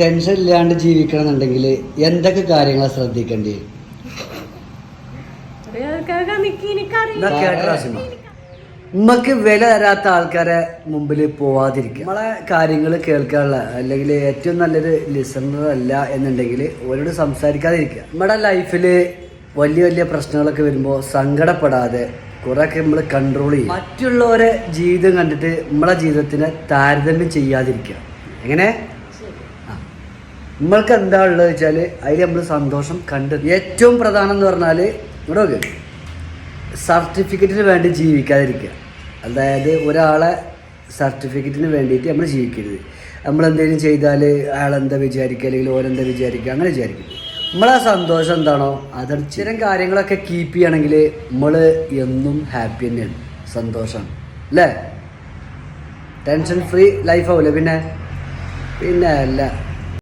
Tension ഇല്ലാണ്ട് ജീവിക്കണം എന്നുണ്ടെങ്കിൽ എന്തൊക്കെ കാര്യങ്ങളാണ് ശ്രദ്ധിക്കേണ്ടി? നമ്മക്ക് വില തരാത്ത ആൾക്കാരെ മുമ്പിൽ പോവാതിരിക്കുക. നമ്മളെ കാര്യങ്ങൾ കേൾക്കാനുള്ള അല്ലെങ്കിൽ ഏറ്റവും നല്ലൊരു ലിസണർ അല്ല എന്നുണ്ടെങ്കിൽ ഓരോട് സംസാരിക്കാതിരിക്കുക. നമ്മുടെ ലൈഫിൽ വലിയ വലിയ പ്രശ്നങ്ങളൊക്കെ വരുമ്പോൾ സങ്കടപ്പെടാതെ കുറേയൊക്കെ നമ്മൾ കൺട്രോൾ ചെയ്യും. മറ്റുള്ളവരെ ജീവിതം കണ്ടിട്ട് നമ്മളെ ജീവിതത്തിനെ താരതമ്യം ചെയ്യാതിരിക്കുക. എങ്ങനെ നമ്മൾക്ക് എന്താ ഉള്ളത് വെച്ചാൽ അതിൽ നമ്മൾ സന്തോഷം കണ്ടെത്തും. ഏറ്റവും പ്രധാനം എന്ന് പറഞ്ഞാൽ ഇവിടെ നോക്ക്, സർട്ടിഫിക്കറ്റിന് വേണ്ടി ജീവിക്കാതിരിക്കുക. അതായത് ഒരാളെ സർട്ടിഫിക്കറ്റിന് വേണ്ടിയിട്ട് നമ്മൾ ജീവിക്കരുത്. നമ്മളെന്തെങ്കിലും ചെയ്താൽ അയാളെന്താ വിചാരിക്കുക അല്ലെങ്കിൽ ഓരെന്താ വിചാരിക്കുക അങ്ങനെ വിചാരിക്കരുത്. നമ്മളെ സന്തോഷം എന്താണോ അതാണ്. ചില കാര്യങ്ങളൊക്കെ കീപ്പ് ചെയ്യണമെങ്കിൽ നമ്മൾ എന്നും ഹാപ്പി തന്നെയാണ്, സന്തോഷമാണ് അല്ലേ? ടെൻഷൻ ഫ്രീ ലൈഫ് ആവില്ലേ പിന്നെ അല്ല.